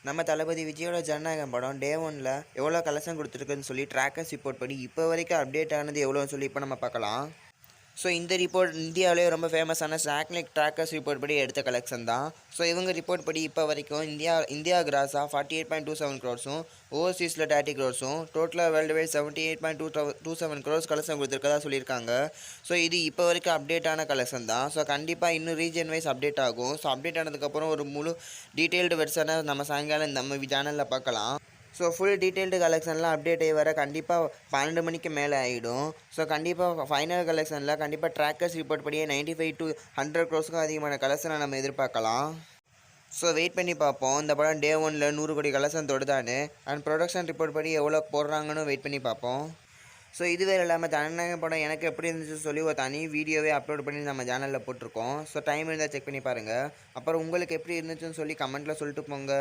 நம்ம தளபதி விஜயோட ஜனநாயகம் படம் டே ஒன்ல எவ்வளோ கலெக்ஷன் கொடுத்துருக்குன்னு சொல்லி ட்ராக்கர்ஸ் ரிப்போர்ட் படி இப்போ வரைக்கும் அப்டேட் ஆனது எவ்வளோன்னு சொல்லி இப்போ நம்ம பார்க்கலாம். ஸோ இந்த ரிப்போர்ட் இந்தியாவிலே ரொம்ப ஃபேமஸான சாக்லிக் ட்ராக்கர்ஸ் ரிப்போர்ட் படி எடுத்த கலெக்ஷன் தான். ஸோ இவங்க ரிப்போர்ட் படி இப்போ வரைக்கும் இந்தியா கிராஸாக 48.27 க்ரோர்ஸும் ஓவர்சீஸில் 30 க்ரோர்ஸும் டோட்டலாக வேர்ல்டு வைட் 78.27 க்ரோர்ஸ் கலெக்ஷன் கொடுத்துருக்கதா சொல்லியிருக்காங்க. ஸோ இது இப்போ வரைக்கும் அப்டேட் ஆன கலெக்ஷன் தான். ஸோ கண்டிப்பாக இன்னும் ரீஜன் வைஸ் அப்டேட் ஆகும். ஸோ அப்டேட் ஆனதுக்கப்புறம் ஒரு முழு டீட்டெயில்டு வெர்ஷனை நம்ம சாயங்காலம் நம்ம சேனலில் பார்க்கலாம். ஸோ ஃபுல் டீட்டெயில்டு கலெக்ஷன்லாம் அப்டேட் ஆகி வர கண்டிப்பாக 12 மணிக்கு மேலே ஆகிடும். ஸோ கண்டிப்பாக ஃபைனல் கலெக்ஷனில் கண்டிப்பாக ட்ராக்கர்ஸ் ரிப்போர்ட் படியே 95 to 100 க்ரோர்ஸுக்கும் அதிகமான கலெக்ஷனை நம்ம எதிர்பார்க்கலாம். ஸோ வெயிட் பண்ணி பார்ப்போம். இந்த படம் டே ஒன்ல 100 கோடி கலெக்ஷன் தொடுதான்னு அண்ட் ப்ரொடக்ஷன் ரிப்போர்ட் படி எவ்வளோ போடுறாங்கன்னு வெயிட் பண்ணி பார்ப்போம். ஸோ இதுவே இல்லாமல் ஜனநாயகம் படம் எனக்கு எப்படி இருந்துச்சு சொல்லி ஒரு தனி வீடியோவே அப்லோட் பண்ணி நம்ம சேனலில் போட்டிருக்கோம். ஸோ டைம் இருந்தால் செக் பண்ணி பாருங்கள். அப்புறம் உங்களுக்கு எப்படி இருந்துச்சுன்னு சொல்லி கமெண்ட்டில் சொல்லிட்டு போங்க.